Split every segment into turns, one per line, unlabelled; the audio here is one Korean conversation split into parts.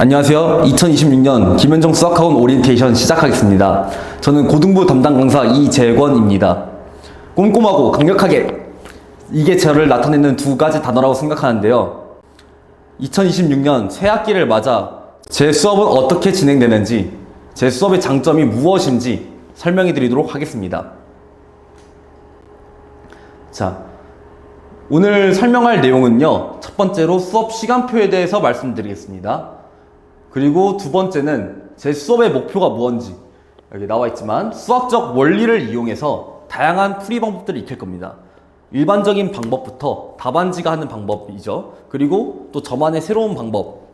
안녕하세요. 2026년 김현정 수학학원 오리엔테이션 시작하겠습니다. 저는 고등부 담당 강사 이재권입니다. 꼼꼼하고 강력하게, 이게 저를 나타내는 두 가지 단어라고 생각하는데요. 2026년 새 학기를 맞아 제 수업은 어떻게 진행되는지, 제 수업의 장점이 무엇인지 설명해 드리도록 하겠습니다. 자, 오늘 설명할 내용은요, 첫 번째로 수업 시간표에 대해서 말씀드리겠습니다. 그리고 두 번째는 제 수업의 목표가 무엇인지, 여기 나와 있지만 수학적 원리를 이용해서 다양한 풀이 방법들을 익힐 겁니다. 일반적인 방법부터 답안지가 하는 방법이죠. 그리고 또 저만의 새로운 방법,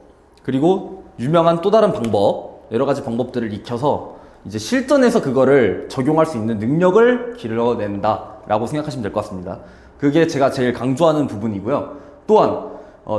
그리고 유명한 또 다른 방법, 여러 가지 방법들을 익혀서 이제 실전에서 그거를 적용할 수 있는 능력을 길러낸다라고 생각하시면 될 것 같습니다. 그게 제가 제일 강조하는 부분이고요. 또한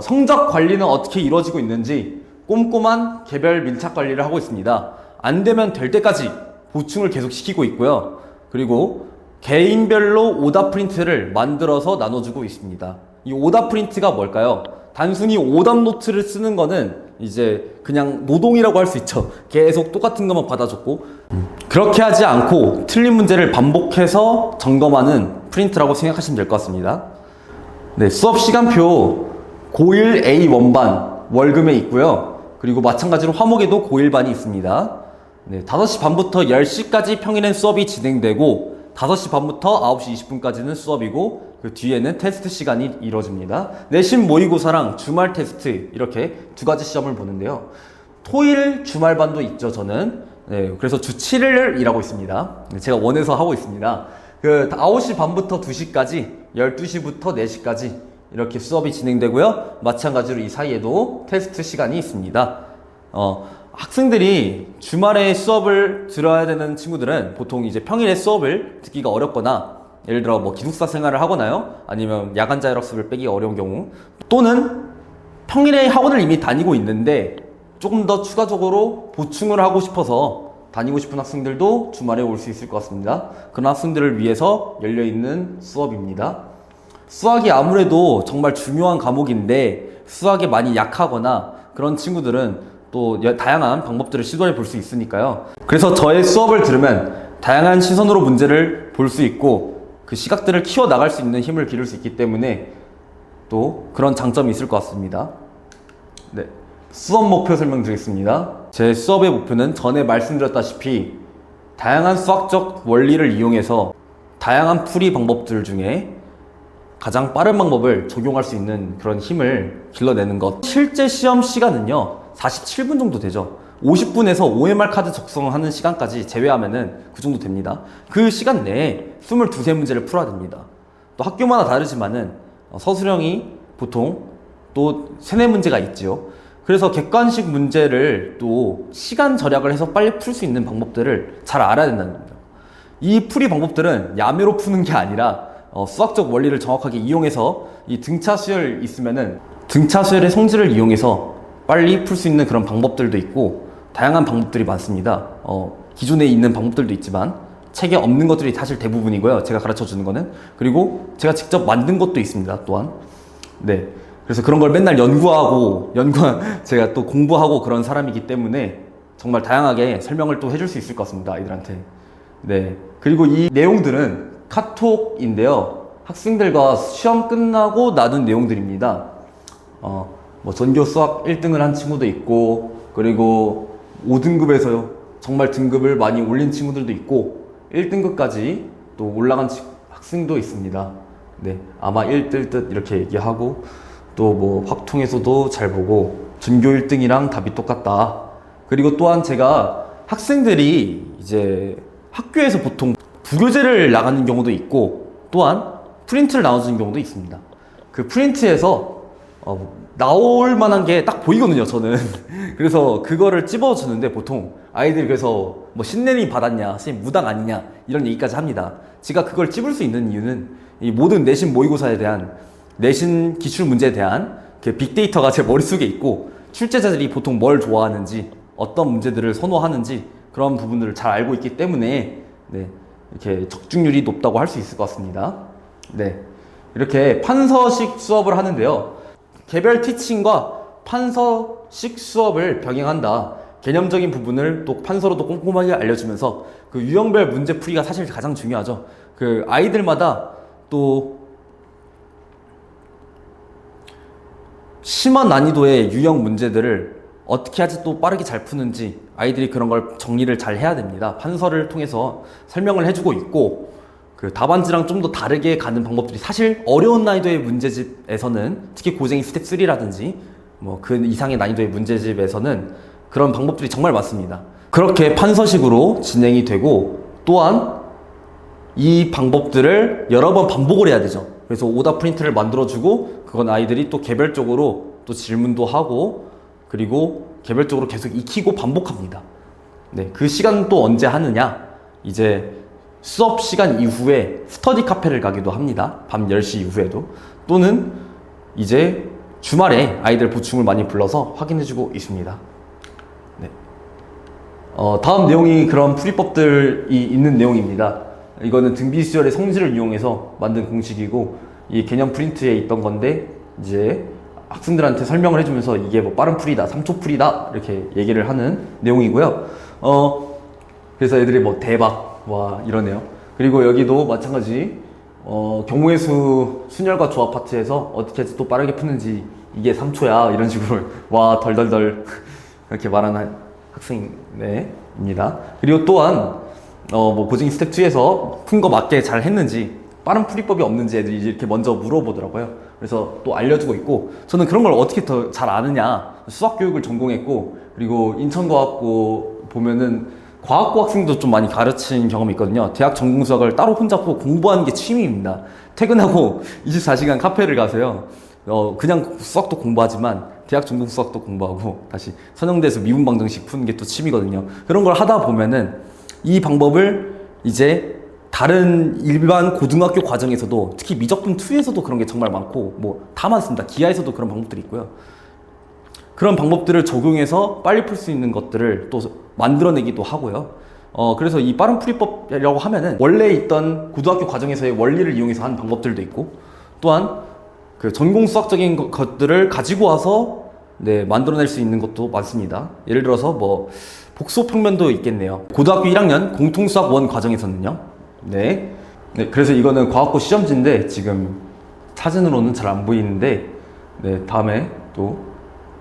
성적 관리는 어떻게 이루어지고 있는지 꼼꼼한 개별 밀착 관리를 하고 있습니다. 안 되면 될 때까지 보충을 계속 시키고 있고요. 그리고 개인별로 오답 프린트를 만들어서 나눠주고 있습니다. 이 오답 프린트가 뭘까요? 단순히 오답 노트를 쓰는 거는 이제 그냥 노동이라고 할 수 있죠. 계속 똑같은 것만 받아줬고, 그렇게 하지 않고 틀린 문제를 반복해서 점검하는 프린트라고 생각하시면 될 것 같습니다. 네, 수업 시간표 고1 A1반 월금에 있고요. 그리고 마찬가지로 화목에도 고1반이 있습니다. 네, 5시 반부터 10시까지 평일엔 수업이 진행되고 5시 반부터 9시 20분까지는 수업이고, 그 뒤에는 테스트 시간이 이루어집니다. 내신 모의고사랑 주말 테스트, 이렇게 두 가지 시험을 보는데요. 토일 주말반도 있죠, 저는. 네, 그래서 주 7일 일하고 있습니다. 제가 원해서 하고 있습니다. 그 9시 반부터 2시까지, 12시부터 4시까지 이렇게 수업이 진행되고요. 마찬가지로 이 사이에도 테스트 시간이 있습니다. 학생들이 주말에 수업을 들어야 되는 친구들은 보통 이제 평일에 수업을 듣기가 어렵거나, 예를 들어 뭐 기숙사 생활을 하거나요, 아니면 야간 자율학습을 빼기 어려운 경우, 또는 평일에 학원을 이미 다니고 있는데 조금 더 추가적으로 보충을 하고 싶어서 다니고 싶은 학생들도 주말에 올 수 있을 것 같습니다. 그런 학생들을 위해서 열려있는 수업입니다. 수학이 아무래도 정말 중요한 과목인데 수학에 많이 약하거나 그런 친구들은 또 다양한 방법들을 시도해 볼 수 있으니까요. 그래서 저의 수업을 들으면 다양한 시선으로 문제를 볼 수 있고 그 시각들을 키워나갈 수 있는 힘을 기를 수 있기 때문에 또 그런 장점이 있을 것 같습니다. 네, 수업 목표 설명드리겠습니다. 제 수업의 목표는 전에 말씀드렸다시피 다양한 수학적 원리를 이용해서 다양한 풀이 방법들 중에 가장 빠른 방법을 적용할 수 있는 그런 힘을 길러내는 것. 실제 시험 시간은요 47분 정도 되죠. 50분에서 OMR 카드 작성하는 시간까지 제외하면은 그 정도 됩니다. 그 시간 내에 22문제를 풀어야 됩니다. 또 학교마다 다르지만은 서술형이 보통 또 3-4문제가 있지요. 그래서 객관식 문제를 또 시간 절약을 해서 빨리 풀 수 있는 방법들을 잘 알아야 된다는 겁니다. 이 풀이 방법들은 야매로 푸는 게 아니라 수학적 원리를 정확하게 이용해서 이 등차 수열 있으면은 등차 수열의 성질을 이용해서 빨리 풀 수 있는 그런 방법들도 있고 다양한 방법들이 많습니다. 기존에 있는 방법들도 있지만 책에 없는 것들이 사실 대부분이고요. 제가 가르쳐 주는 거는. 그리고 제가 직접 만든 것도 있습니다. 또한. 네. 그래서 그런 걸 맨날 제가 또 공부하고 그런 사람이기 때문에 정말 다양하게 설명을 또 해줄 수 있을 것 같습니다. 아이들한테. 네. 그리고 이 내용들은 카톡인데요. 학생들과 시험 끝나고 나눈 내용들입니다. 뭐 전교 수학 1등을 한 친구도 있고, 그리고 5등급에서 정말 등급을 많이 올린 친구들도 있고, 1등급까지 또 올라간 학생도 있습니다. 네. 아마 1등 듯 이렇게 얘기하고, 또 뭐 확통에서도 잘 보고, 전교 1등이랑 답이 똑같다. 그리고 또한 제가 학생들이 이제 학교에서 보통 부교재를 나가는 경우도 있고, 또한 프린트를 나눠주는 경우도 있습니다. 그 프린트에서 나올 만한 게 딱 보이거든요, 저는. 그래서 그거를 찝어주는데 보통 아이들이 그래서 뭐 신내림 받았냐, 선생님 무당 아니냐, 이런 얘기까지 합니다. 제가 그걸 찝을 수 있는 이유는 이 모든 내신 모의고사에 대한 내신 기출 문제에 대한 그 빅데이터가 제 머릿속에 있고, 출제자들이 보통 뭘 좋아하는지, 어떤 문제들을 선호하는지 그런 부분들을 잘 알고 있기 때문에 네, 이렇게 적중률이 높다고 할 수 있을 것 같습니다. 네, 이렇게 판서식 수업을 하는데요. 개별 티칭과 판서식 수업을 병행한다. 개념적인 부분을 또 판서로도 꼼꼼하게 알려주면서 그 유형별 문제풀이가 사실 가장 중요하죠. 그 아이들마다 또 심한 난이도의 유형 문제들을 어떻게 하지 또 빠르게 잘 푸는지 아이들이 그런 걸 정리를 잘 해야 됩니다. 판서를 통해서 설명을 해주고 있고, 그 답안지랑 좀 더 다르게 가는 방법들이 사실 어려운 난이도의 문제집에서는, 특히 고쟁이 스텝 3라든지 뭐 그 이상의 난이도의 문제집에서는 그런 방법들이 정말 많습니다. 그렇게 판서식으로 진행이 되고, 또한 이 방법들을 여러 번 반복을 해야 되죠. 그래서 오답 프린트를 만들어주고, 그건 아이들이 또 개별적으로 또 질문도 하고, 그리고 개별적으로 계속 익히고 반복합니다. 네, 그 시간은 또 언제 하느냐? 이제 수업 시간 이후에 스터디 카페를 가기도 합니다. 밤 10시 이후에도. 또는 이제 주말에 아이들 보충을 많이 불러서 확인해주고 있습니다. 네. 다음 내용이 그런 풀이법들이 있는 내용입니다. 이거는 등비수열의 성질을 이용해서 만든 공식이고, 이 개념 프린트에 있던 건데, 이제 학생들한테 설명을 해주면서 이게 뭐 빠른 풀이다, 3초 풀이다, 이렇게 얘기를 하는 내용이고요. 그래서 애들이 뭐 대박, 와, 이러네요. 그리고 여기도 마찬가지, 경우의 수, 순열과 조합 파트에서 어떻게 해서 또 빠르게 푸는지, 이게 3초야, 이런 식으로, 와, 덜덜덜, 이렇게 말하는 학생입니다. 그리고 또한, 뭐, 고증 스텝 2에서 푼 거 맞게 잘 했는지, 빠른 풀이법이 없는지 애들이 이렇게 먼저 물어보더라고요. 그래서 또 알려주고 있고, 저는 그런 걸 어떻게 더 잘 아느냐. 수학교육을 전공했고, 그리고 인천과학고 보면은 과학고 학생도 좀 많이 가르친 경험이 있거든요. 대학 전공 수학을 따로 혼자 공부하는 게 취미입니다. 퇴근하고 24시간 카페를 가서요. 그냥 수학도 공부하지만 대학 전공 수학도 공부하고 다시 선영대에서 미분방정식 푸는 게 또 취미거든요. 그런 걸 하다 보면은 이 방법을 이제 다른 일반 고등학교 과정에서도, 특히 미적분 2에서도 그런 게 정말 많고, 뭐 다 많습니다. 기하에서도 그런 방법들이 있고요. 그런 방법들을 적용해서 빨리 풀 수 있는 것들을 또 만들어내기도 하고요. 그래서 이 빠른 풀이법이라고 하면은 원래 있던 고등학교 과정에서의 원리를 이용해서 하는 방법들도 있고, 또한 그 전공 수학적인 것들을 가지고 와서 만들어낼 수 있는 것도 많습니다. 예를 들어서 뭐 복소 평면도 있겠네요. 고등학교 1학년 공통수학 1 과정에서는요. 네, 그래서 이거는 과학고 시험지인데 지금 사진으로는 잘 안 보이는데, 다음에 또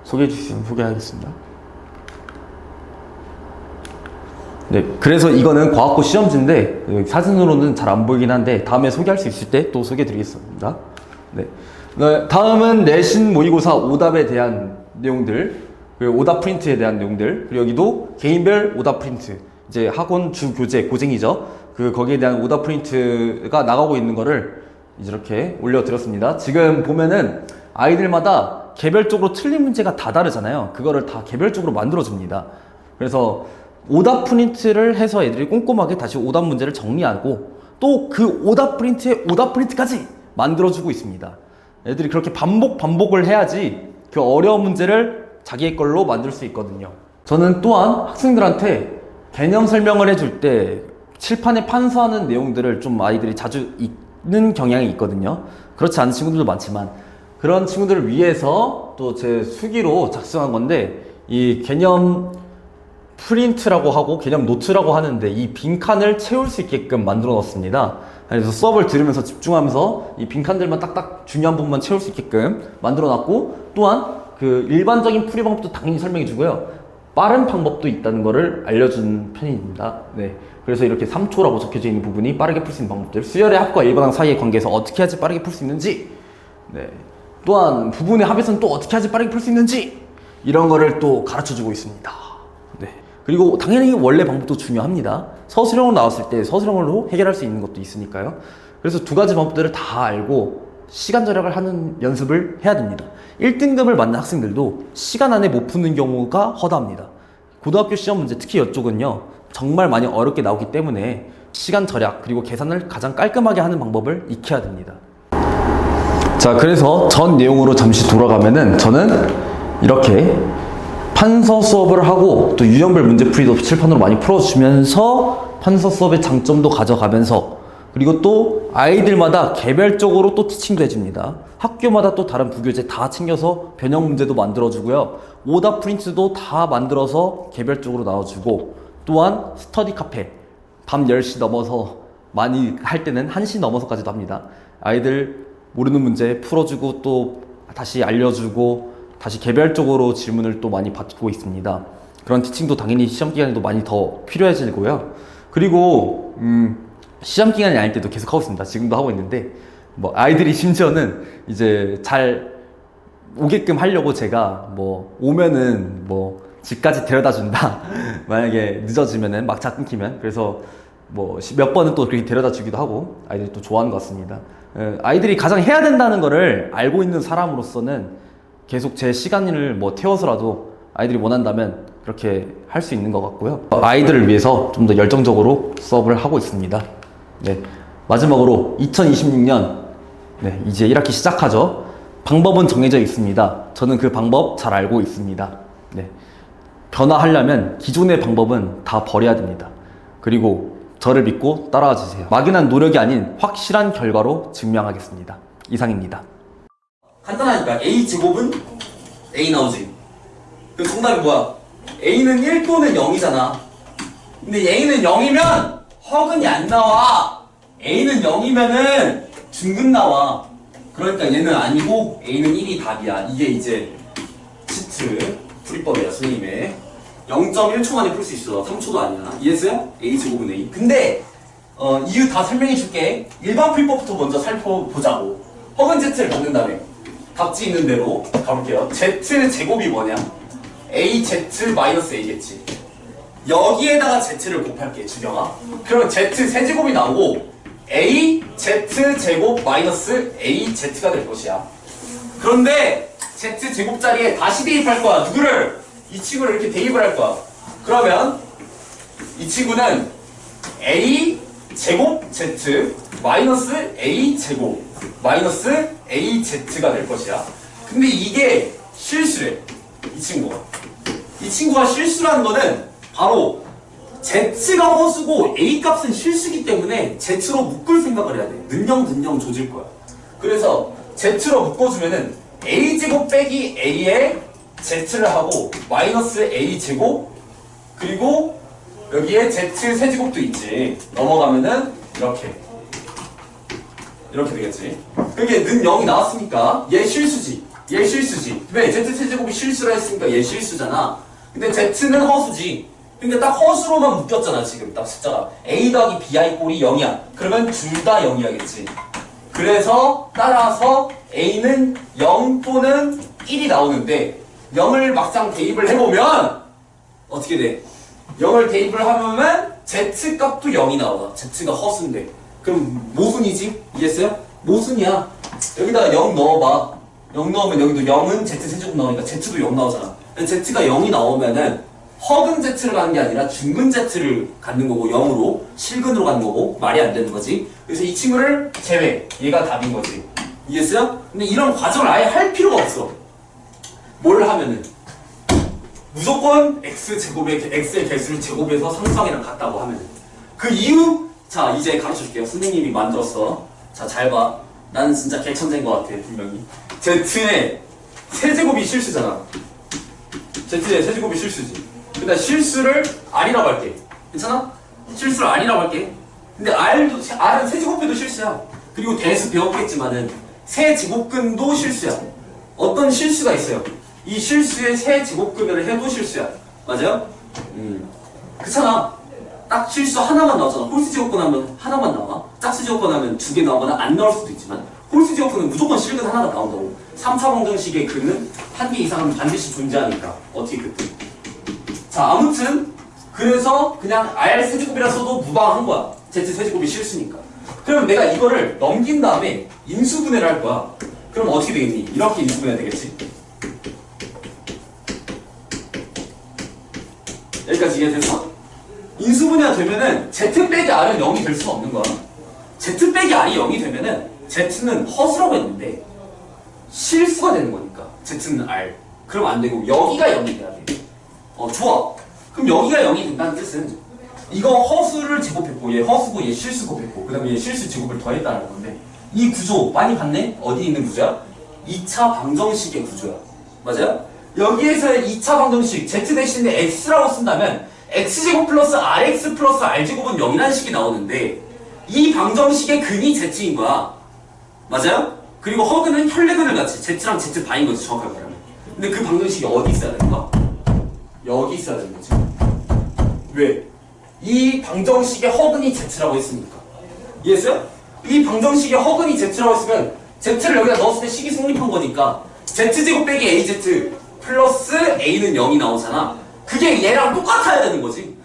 소개해 주시면 소개하겠습니다. 그래서 이거는 과학고 시험지인데 사진으로는 잘 안 보이긴 한데 다음에 소개할 수 있을 때 또 소개해 드리겠습니다. 다음은 내신 모의고사 오답에 대한 내용들, 그리고 오답 프린트에 대한 내용들, 그리고 여기도 개인별 오답 프린트, 이제 학원 주 교재 고쟁이죠. 거기에 대한 오답 프린트가 나가고 있는 거를 이제 이렇게 올려드렸습니다. 지금 보면은 아이들마다 개별적으로 틀린 문제가 다 다르잖아요. 그거를 다 개별적으로 만들어줍니다. 그래서 오답 프린트를 해서 애들이 꼼꼼하게 다시 오답 문제를 정리하고, 또 그 오답 프린트에 오답 프린트까지 만들어주고 있습니다. 애들이 그렇게 반복을 해야지 그 어려운 문제를 자기의 걸로 만들 수 있거든요. 저는 또한 학생들한테 개념 설명을 해줄 때 칠판에 판서하는 내용들을 좀 아이들이 자주 읽는 경향이 있거든요. 그렇지 않은 친구들도 많지만, 그런 친구들을 위해서 또 제 수기로 작성한 건데, 이 개념 프린트라고 하고 개념 노트라고 하는데 이 빈칸을 채울 수 있게끔 만들어 놨습니다. 그래서 수업을 들으면서 집중하면서 이 빈칸들만 딱딱 중요한 부분만 채울 수 있게끔 만들어 놨고, 또한 그 일반적인 풀이 방법도 당연히 설명해 주고요. 빠른 방법도 있다는 거를 알려준 편입니다. 그래서 이렇게 3초라고 적혀져 있는 부분이 빠르게 풀 수 있는 방법들, 수열의 합과 일반항 사이의 관계에서 어떻게 하지 빠르게 풀 수 있는지, 또한 부분의 합에서는 또 어떻게 하지 빠르게 풀 수 있는지, 이런 거를 또 가르쳐 주고 있습니다. 그리고 당연히 원래 방법도 중요합니다. 서술형으로 나왔을 때 서술형으로 해결할 수 있는 것도 있으니까요. 그래서 두 가지 방법들을 다 알고 시간 절약을 하는 연습을 해야 됩니다. 1등급을 맞는 학생들도 시간 안에 못 푸는 경우가 허다합니다. 고등학교 시험 문제, 특히 이쪽은요, 정말 많이 어렵게 나오기 때문에 시간 절약 그리고 계산을 가장 깔끔하게 하는 방법을 익혀야 됩니다. 자, 그래서 전 내용으로 잠시 돌아가면은 저는 이렇게 판서 수업을 하고 또 유형별 문제풀이도 칠판으로 많이 풀어주면서 판서 수업의 장점도 가져가면서 그리고 또 아이들마다 개별적으로 또 티칭도 해줍니다. 학교마다 또 다른 부교재 다 챙겨서 변형 문제도 만들어주고요. 오답 프린트도 다 만들어서 개별적으로 나와주고, 또한 스터디 카페 밤 10시 넘어서 많이 할 때는 1시 넘어서까지도 합니다. 아이들 모르는 문제 풀어주고 또 다시 알려주고 다시 개별적으로 질문을 또 많이 받고 있습니다. 그런 티칭도 당연히 시험 기간에도 많이 더 필요해지고요. 그리고 시험 기간이 아닐 때도 계속 하고 있습니다. 지금도 하고 있는데, 뭐 아이들이 심지어는 이제 잘 오게끔 하려고 제가 뭐 오면은 뭐 집까지 데려다 준다. 만약에 늦어지면은 막차 끊기면. 그래서 뭐 몇 번은 또 그렇게 데려다 주기도 하고 아이들이 또 좋아하는 것 같습니다. 아이들이 가장 해야 된다는 거를 알고 있는 사람으로서는 계속 제 시간을 뭐 태워서라도 아이들이 원한다면 그렇게 할 수 있는 것 같고요. 아이들을 위해서 좀 더 열정적으로 수업을 하고 있습니다. 네, 마지막으로 2026년 이제 1학기 시작하죠. 방법은 정해져 있습니다. 저는 그 방법 잘 알고 있습니다. 네, 변화하려면 기존의 방법은 다 버려야 됩니다. 그리고 저를 믿고 따라와 주세요. 막연한 노력이 아닌 확실한 결과로 증명하겠습니다. 이상입니다. 간단하니까 A제곱은 A 나오지. 그 정답이 뭐야? A는 1 또는 0이잖아. 근데 A는 0이면 허근이 안 나와. A는 0이면은 중근 나와. 그러니까 얘는 아니고 A는 1이 답이야. 이게 이제 치트 풀이법이야, 선생님의. 0.1초 만에 풀 수 있어. 3초도 아니야. 이해했어요? A제곱은 A. 근데 이유 다 설명해 줄게. 일반 풀이법부터 먼저 살펴보자고. 허근 Z를 갖는 다음에 답지 있는 대로 가볼게요. Z제곱이 뭐냐? AZ-A겠지. 여기에다가 Z를 곱할게, 주경아. 그러면 Z 세제곱이 나오고 AZ-제곱 마이너스 AZ가 될 것이야. 그런데 Z제곱 자리에 다시 대입할 거야. 누구를? 이 친구를 이렇게 대입을 할 거야. 그러면 이 친구는 A제곱 Z 마이너스 A제곱 마이너스 AZ가 될 것이야. 근데 이게 실수래. 이 친구가 실수라는 거는 바로 Z가 허수고 A 값은 실수기 때문에 Z로 묶을 생각을 해야 돼. 는영 조질 거야. 그래서 Z로 묶어주면은 A제곱 빼기 A에 Z를 하고 마이너스 A제곱 그리고 여기에 Z 세제곱도 있지. 넘어가면은 이렇게 되겠지. 그게 는 0이 나왔으니까 얘 실수지. 왜? Z 세제곱이 실수라 했으니까 얘 실수잖아. 근데 Z는 허수지. 근데 딱 허수로만 묶였잖아. 지금 딱 숫자가 A 더하기 BI 꼴이 0이야. 그러면 둘 다 0이야겠지. 그래서 따라서 A는 0 또는 1이 나오는데 0을 막상 대입을 해보면 어떻게 돼? 0을 대입을 하면 Z 값도 0이 나와. Z가 허수인데 그럼 모순이지? 이해했어요? 모순이야. 여기다가 0 넣어봐. 0 넣으면 여기도 0은 Z 세제곱 나오니까 Z도 0 나오잖아. Z가 0이 나오면은 허근 Z를 가는 게 아니라 중근 Z를 갖는 거고 0으로 실근으로 가는 거고 말이 안 되는 거지. 그래서 이 친구를 제외. 얘가 답인 거지. 이해했어요? 근데 이런 과정을 아예 할 필요가 없어. 뭘 하면은 무조건 X제곱의 X의 개수를 제곱해서 상수항이랑 같다고 하면은 그 이유 자 이제 가르쳐줄게요. 선생님이 만들었어. 자 잘 봐. 나는 진짜 개천재인 것 같아 분명히. Z의 세제곱이 실수잖아. Z의 세제곱이 실수지. 근데 실수를 R이라고 할게. 괜찮아? 실수를 R이라고 할게. 근데 R은 세제곱해도 실수야. 그리고 대수 배웠겠지만은 세제곱근도 실수야. 어떤 실수가 있어요. 이 실수에 세제곱근을 해도 실수야. 맞아요? 그렇잖아. 딱 실수 하나만 나오잖아. 홀수 제곱근 하면 하나만 나와. 짝수 제곱근 하면 2개 나오거나 안 나올 수도 있지만 홀수 제곱근은 무조건 실근 하나가 나온다고. 3차 방정식의 근은 한 개 이상은 반드시 존재하니까. 어떻게 그때? 자 아무튼 그래서 그냥 R 세제곱이라 써도 무방한 거야. Z 세제곱이 실수니까. 그럼 내가 이거를 넘긴 다음에 인수분해를 할 거야. 그럼 어떻게 되겠니? 이렇게 인수분해가 되겠지. 여기까지 이해됐어? 인수분해가 되면은 Z 빼기 R은 0이 될 수가 없는 거야. Z 빼기 R이 0이 되면은 Z는 허수라고 했는데 실수가 되는 거니까 Z는 R. 그럼 안 되고 여기가 0이 돼야 돼. 좋아. 그럼 여기가 0이 된다는 뜻은 이거 허수를 제곱했고 얘 허수고 얘 실수 곱했고 그 다음에 얘 실수 제곱을 더했다는 건데 이 구조 많이 봤네? 어디 있는 구조야? 2차 방정식의 구조야. 맞아요? 여기에서의 2차 방정식 z 대신에 x라고 쓴다면 x제곱 플러스 rx 플러스 r제곱은 0이라는 식이 나오는데 이 방정식의 근이 z인 거야. 맞아요? 그리고 허근은 혈내근을 같이 z랑 z 반인 거지 정확하게 말하면. 근데 그 방정식이 어디 있어야 되는가? 여기 있어야 되는 거지. 왜? 이 방정식의 허근이 z라고 했으니까. 이해했어요? 이 방정식의 허근이 z라고 했으면 z를 여기다 넣었을 때 식이 성립한 거니까 z제곱 빼기 az 플러스 a는 0이 나오잖아. 그게 얘랑 똑같아야 되는 거지.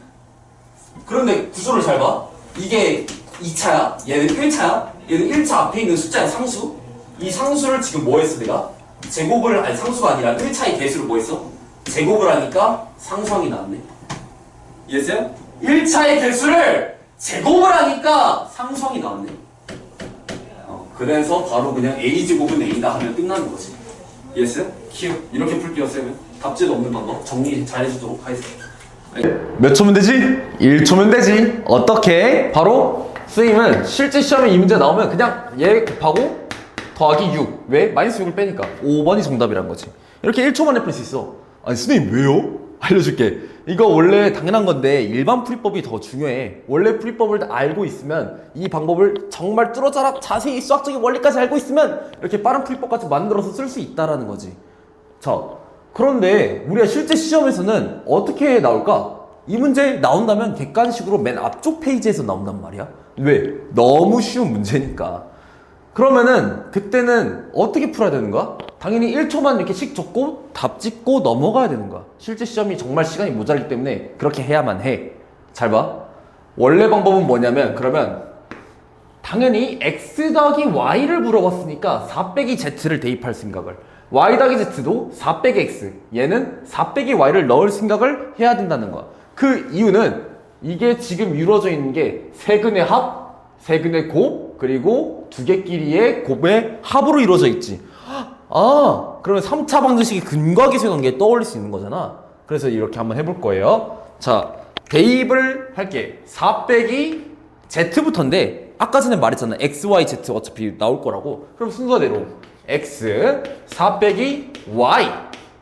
그런데 구조를 잘 봐. 이게 2차야. 얘는 1차야. 얘는 1차 앞에 있는 숫자야. 상수. 이 상수를 지금 뭐 했어 내가? 제곱을 아니 상수가 아니라 1차의 개수를 뭐 했어? 제곱을 하니까 상수항이 나왔네. 이해했어요? 1차의 개수를 제곱을 하니까 상수항이 나왔네. 그래서 바로 그냥 a제곱은 a다 하면 끝나는 거지. 이해했어요? 키우. 이렇게 풀게요 쌤은. 답제도 없는 방법 정리 잘 해주도록 하겠습니다. 몇 초면 되지? 1초면 되지. 어떻게? 바로 선생님은 실제 시험에 이 문제 나오면 그냥 얘 곱하고 더하기 6. 왜? 마이너스 6을 빼니까 5번이 정답이란 거지. 이렇게 1초 만에 풀 수 있어. 아니 선생님 왜요? 알려줄게. 이거 원래 당연한 건데 일반 풀이법이 더 중요해. 원래 풀이법을 알고 있으면 이 방법을 정말 뚫어져라 자세히 수학적인 원리까지 알고 있으면 이렇게 빠른 풀이법까지 만들어서 쓸 수 있다라는 거지. 자, 그런데 우리가 실제 시험에서는 어떻게 나올까? 이 문제 나온다면 객관식으로 맨 앞쪽 페이지에서 나온단 말이야. 왜? 너무 쉬운 문제니까. 그러면은 그때는 어떻게 풀어야 되는 거야? 당연히 1초만 이렇게 식 적고 답 찍고 넘어가야 되는 거야. 실제 시험이 정말 시간이 모자라기 때문에 그렇게 해야만 해. 잘 봐. 원래 방법은 뭐냐면 그러면 당연히 x 더하기 y를 물어봤으니까 4 빼기 z를 대입할 생각을, y 더하기 z도 4 빼기 x, 얘는 4 빼기 y를 넣을 생각을 해야 된다는 거야. 그 이유는 이게 지금 이루어져 있는 게 세근의 합, 세근의 곱, 그리고 두 개끼리의 곱의 합으로 이루어져 있지. 아, 그러면 3차 방정식의 근과 계수의 관계에 떠올릴 수 있는 거잖아. 그래서 이렇게 한번 해볼 거예요. 자, 대입을 할게. 4 빼기 z부터인데 아까 전에 말했잖아. x, y, z 어차피 나올 거라고. 그럼 순서대로 x 4 빼기 y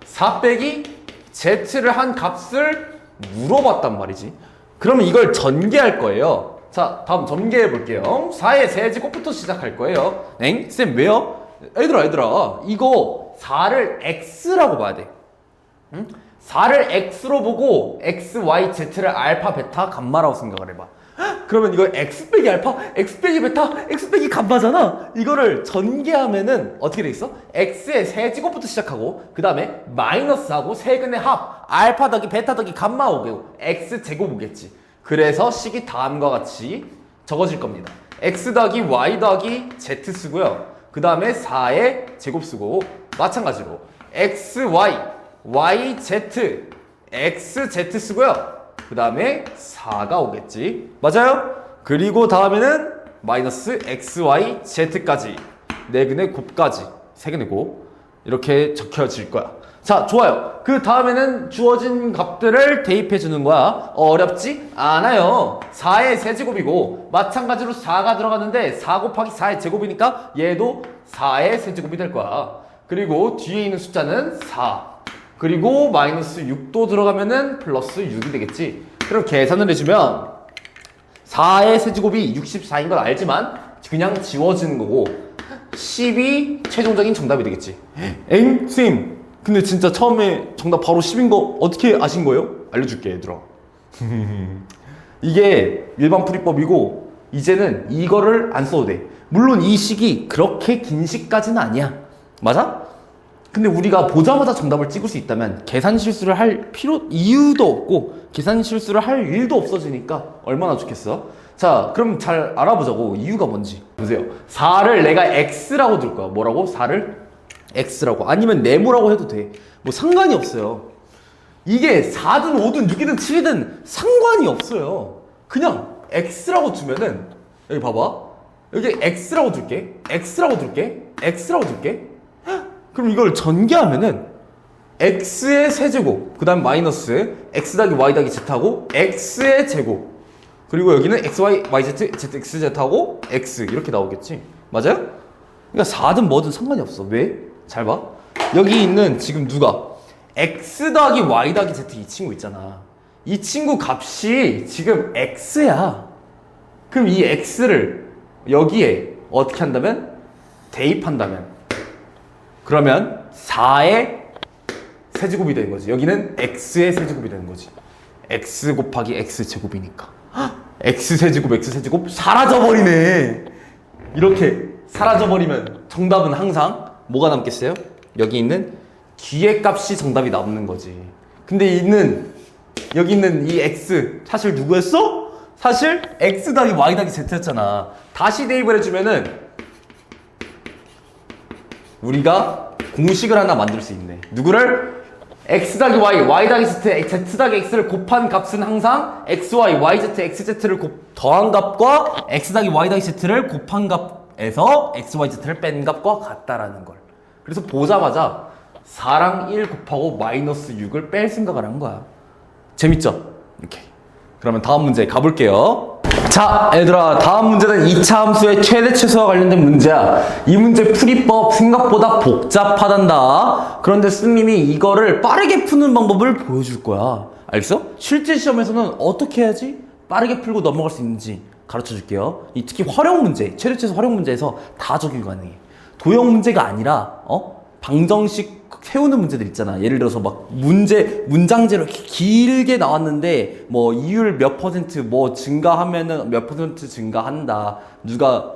4 빼기 z를 한 값을 물어봤단 말이지. 그러면 이걸 전개할 거예요. 자, 다음 전개해 볼게요. 4의 세제곱부터 시작할 거예요. 엥? 쌤 왜요? 얘들아 이거 4를 x라고 봐야 돼. 응? 4를 x로 보고 x, y, z를 알파, 베타, 감마라고 생각을 해봐. 그러면 이거 x 빼기 알파, x 빼기 베타, x 빼기 감마잖아. 이거를 전개하면은 어떻게 돼 있어? x의 세제곱부터 시작하고 그 다음에 마이너스하고 세근의 합, 알파 더하기 베타 더하기 감마 오고 x 제곱 오겠지. 그래서 식이 다음과 같이 적어질 겁니다. x 더하기 y 더하기 z 쓰고요. 그 다음에 4의 제곱 쓰고 마찬가지로 x, y, y, z, x, z 쓰고요. 그 다음에 4가 오겠지. 맞아요? 그리고 다음에는 마이너스 x, y, z까지 네근의 곱까지 세근의 곱 이렇게 적혀질 거야. 자, 좋아요. 그 다음에는 주어진 값들을 대입해 주는 거야. 어렵지 않아요. 4의 세제곱이고 마찬가지로 4가 들어갔는데 4 곱하기 4의 제곱이니까 얘도 4의 세제곱이 될 거야. 그리고 뒤에 있는 숫자는 4. 그리고 마이너스 6도 들어가면은 플러스 6이 되겠지. 그럼 계산을 해주면 4의 세제곱이 64인 걸 알지만 그냥 지워지는 거고 10이 최종적인 정답이 되겠지. 엥? 쌤, 근데 진짜 처음에 정답 바로 10인 거 어떻게 아신 거예요? 알려줄게 얘들아. 이게 일반 풀이법이고 이제는 이거를 안 써도 돼. 물론 이 식이 그렇게 긴 식까지는 아니야. 맞아? 근데 우리가 보자마자 정답을 찍을 수 있다면 계산 실수를 할 이유도 없고 계산 실수를 할 일도 없어지니까 얼마나 좋겠어? 자, 그럼 잘 알아보자고. 이유가 뭔지 보세요. 4를 내가 x라고 둘 거야. 뭐라고? 4를 x라고. 아니면 네모라고 해도 돼. 뭐 상관이 없어요. 이게 4든 5든 6이든 7이든 상관이 없어요. 그냥 x라고 두면은 여기 봐봐. 여기 x라고 둘게. x라고 둘게. x라고 둘게. 그럼 이걸 전개하면은 x의 세제곱 그 다음 마이너스 x 더하기 y 더하기 z하고 x의 제곱 그리고 여기는 x, y, y, z, z, x, z하고 x 이렇게 나오겠지. 맞아요? 그러니까 4든 뭐든 상관이 없어. 왜? 잘 봐. 여기 있는 지금 누가? x 더하기 y 더하기 z 이 친구 있잖아. 이 친구 값이 지금 x야. 그럼 이 x를 여기에 어떻게 한다면? 대입한다면 그러면 4의 세제곱이 되는 거지. 여기는 x의 세제곱이 되는 거지. x 곱하기 x 제곱이니까 x 세제곱 x 세제곱 사라져버리네. 이렇게 사라져버리면 정답은 항상 뭐가 남겠어요? 여기 있는 뒤의 값이 정답이 남는 거지. 근데 여기 있는 이 x 사실 누구였어? 사실 x 더하기 y 더하기 z였잖아. 다시 대입을 해주면은 우리가 공식을 하나 만들 수 있네. 누구를? x 더하기 y, y 더하기 z, z 더하기 x를 곱한 값은 항상 x, y, y, z, x, z를 더한 값과 x 더하기 y 더하기 z를 곱한 값에서 x, y, z를 뺀 값과 같다라는 걸. 그래서 보자마자 4랑 1 곱하고 마이너스 6을 뺄 생각을 한 거야. 재밌죠? 이렇게. 그러면 다음 문제 가볼게요. 자, 얘들아, 다음 문제는 2차 함수의 최대 최소와 관련된 문제야. 이 문제 풀이법 생각보다 복잡하단다. 그런데 스님이 이거를 빠르게 푸는 방법을 보여줄 거야. 알겠어? 실제 시험에서는 어떻게 해야지 빠르게 풀고 넘어갈 수 있는지 가르쳐 줄게요. 특히 활용 문제, 최대 최소 활용 문제에서 다 적용 가능해. 도형 문제가 아니라 방정식 세우는 문제들 있잖아. 예를 들어서 막 문장제로 이렇게 길게 나왔는데 뭐 이율 몇 퍼센트 뭐 증가하면은 몇 퍼센트 증가한다. 누가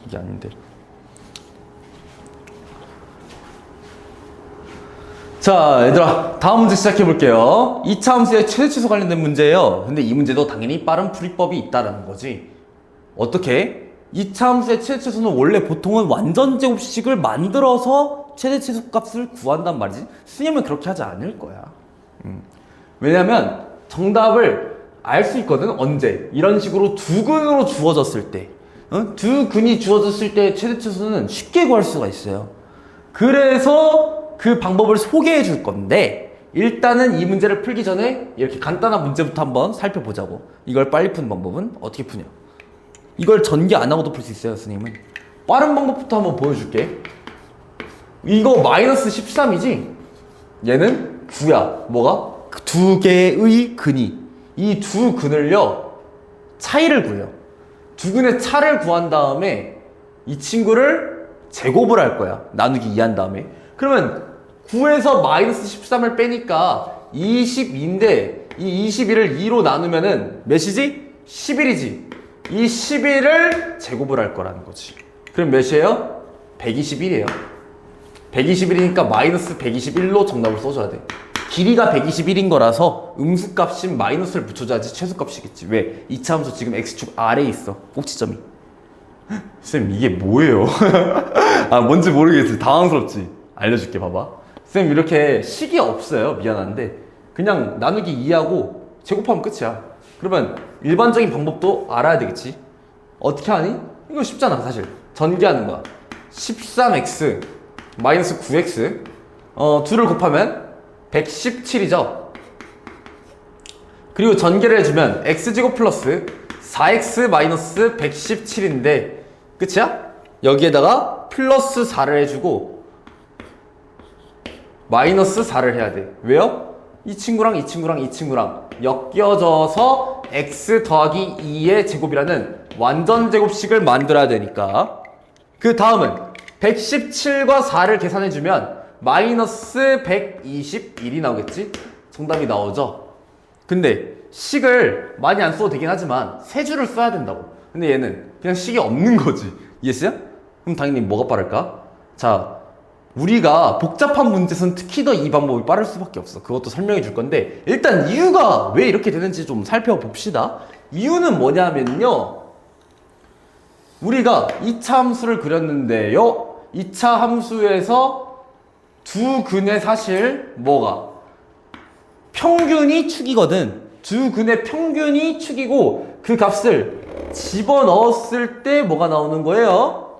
이게 아닌데. 자, 얘들아, 다음 문제 시작해 볼게요. 2차 함수의 최대 최소 관련된 문제예요. 근데 이 문제도 당연히 빠른 풀이법이 있다라는 거지. 어떻게? 2차 함수의 최대 최소는 원래 보통은 완전 제곱식을 만들어서 최대 최소 값을 구한단 말이지. 스님은 그렇게 하지 않을 거야. 왜냐면 정답을 알 수 있거든. 언제? 이런 식으로 두 근으로 주어졌을 때, 두 근이 주어졌을 때 최대 최소는 쉽게 구할 수가 있어요. 그래서 그 방법을 소개해 줄 건데, 일단은 이 문제를 풀기 전에 이렇게 간단한 문제부터 한번 살펴보자고. 이걸 빨리 푸는 방법은 어떻게 푸냐? 이걸 전개 안 하고도 풀 수 있어요, 스님은. 빠른 방법부터 한번 보여줄게. 이거 마이너스 13이지? 얘는 9야. 뭐가? 두 개의 근이. 이 두 근을요, 차이를 구해요. 두 근의 차를 구한 다음에 이 친구를 제곱을 할 거야. 나누기 2한 다음에. 그러면 9에서 마이너스 13을 빼니까 22인데 이 21을 2로 나누면은 몇이지? 11이지. 이 11을 제곱을 할 거라는 거지. 그럼 몇이에요? 121이에요. 121이니까 마이너스 121로 정답을 써줘야 돼. 길이가 121인 거라서 음수값인 마이너스를 붙여줘야지 최소값이겠지. 왜? 2차 함수 지금 x축 아래에 있어. 꼭지점이. 쌤, 이게 뭐예요? 아, 뭔지 모르겠지. 당황스럽지? 알려줄게. 봐봐. 쌤, 이렇게 식이 없어요. 미안한데 그냥 나누기 2하고 제곱하면 끝이야. 그러면 일반적인 방법도 알아야 되겠지. 어떻게 하니? 이거 쉽잖아. 사실 전개하는 거야. 13x 마이너스 9x 둘을 곱하면 117이죠. 그리고 전개를 해주면 x제곱 플러스 4x 마이너스 117인데 끝이야? 여기에다가 플러스 4를 해주고 마이너스 4를 해야 돼. 왜요? 이 친구랑 이 친구랑 이 친구랑 엮여져서 x 더하기 2의 제곱이라는 완전 제곱식을 만들어야 되니까. 그 다음은 117과 4를 계산해주면 마이너스 121이 나오겠지? 정답이 나오죠? 근데 식을 많이 안 써도 되긴 하지만 세 줄을 써야 된다고. 근데 얘는 그냥 식이 없는 거지. 이해했어요? 그럼 당연히 뭐가 빠를까? 자, 우리가 복잡한 문제에서는 특히 더 이 방법이 빠를 수밖에 없어. 그것도 설명해 줄 건데, 일단 이유가 왜 이렇게 되는지 좀 살펴봅시다. 이유는 뭐냐면요, 우리가 2차 함수를 그렸는데요, 2차 함수에서 두 근의 사실 뭐가? 평균이 축이거든. 두 근의 평균이 축이고 그 값을 집어넣었을 때 뭐가 나오는 거예요?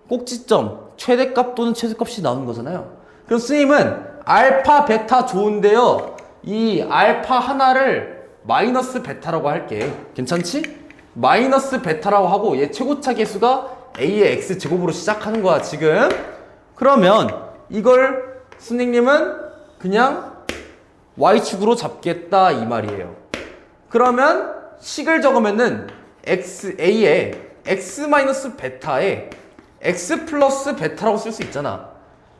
꼭지점, 최대값 또는 최소값이 나오는 거잖아요. 그럼 스님은 알파, 베타 좋은데요, 이 알파 하나를 마이너스 베타라고 할게. 괜찮지? 마이너스 베타라고 하고 얘 최고차 계수가 a의 x제곱으로 시작하는 거야 지금. 그러면 이걸 선생님은 그냥 y축으로 잡겠다 이 말이에요. 그러면 식을 적으면은 a에 x 마이너스 베타에 x 플러스 베타라고 쓸 수 있잖아.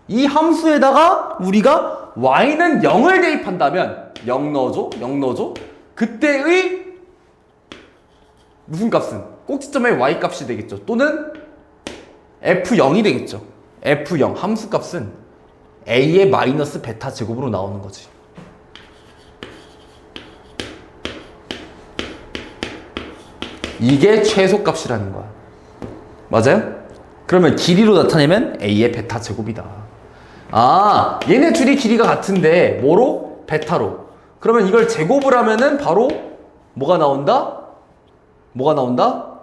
이 함수에다가 우리가 y는 0을 대입한다면 0 넣어줘 0 넣어줘. 그때의 무슨 값은 꼭지점의 y 값이 되겠죠. 또는 f0이 되겠죠. f0 함수 값은 a의 마이너스 베타 제곱으로 나오는 거지. 이게 최소값이라는 거야. 맞아요? 그러면 길이로 나타내면 a의 베타 제곱이다. 아, 얘네 둘이 길이가 같은데 뭐로? 베타로. 그러면 이걸 제곱을 하면은 바로 뭐가 나온다? 뭐가 나온다?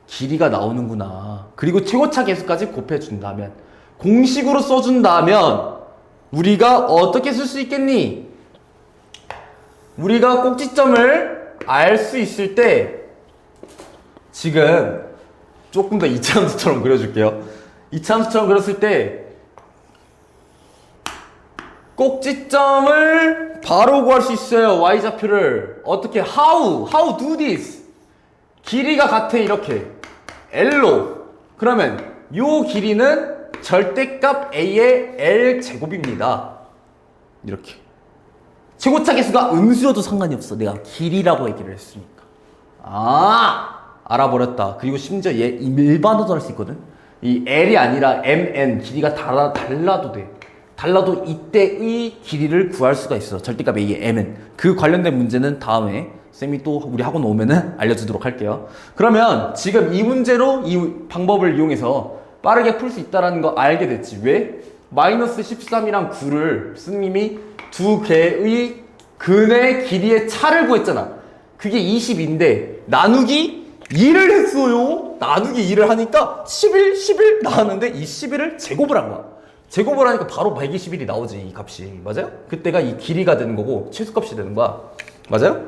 길이가 나오는구나. 그리고 최고차 계수까지 곱해준다면, 공식으로 써준다면 우리가 어떻게 쓸 수 있겠니? 우리가 꼭지점을 알 수 있을 때 지금 조금 더 이차함수처럼 그려줄게요. 이차함수처럼 그렸을 때 꼭지점을 바로 구할 수 있어요. y좌표를 어떻게? How do this? 길이가 같아 이렇게 L로. 그러면 요 길이는 절대값 A의 L 제곱입니다. 이렇게. 최고차 계수가 음수여도 상관이 없어. 내가 길이라고 얘기를 했으니까. 알아버렸다. 그리고 심지어 얘 일반어도 할 수 있거든. 이 L이 아니라 MN 길이가 달라도 돼. 달라도 이때의 길이를 구할 수가 있어. 절대값 A의 M은. 그 관련된 문제는 다음에 쌤이 또 우리 학원 오면은 알려주도록 할게요. 그러면 지금 이 문제로 이 방법을 이용해서 빠르게 풀 수 있다는 거 알게 됐지. 왜? 마이너스 13이랑 9를 스님이 두 개의 근의 길이의 차를 구했잖아. 그게 20인데 나누기 2를 했어요. 나누기 2를 하니까 11 나왔는데 이 11을 제곱을 한 거야. 제곱을 하니까 바로 121이 나오지, 이 값이. 맞아요? 그때가 이 길이가 되는 거고 최소값이 되는 거야. 맞아요?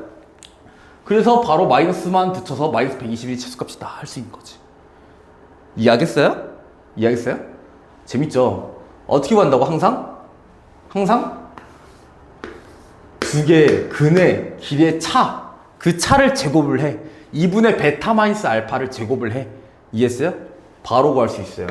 그래서 바로 마이너스만 붙여서 마이너스 121이 최소값이다 할 수 있는 거지. 이해하겠어요? 이해하겠어요? 재밌죠? 어떻게 구한다고? 항상 두 개의 근의 길이의 차, 그 차를 제곱을 해. 2분의 베타 마이너스 알파를 제곱을 해. 이해했어요? 바로 구할 수 있어요.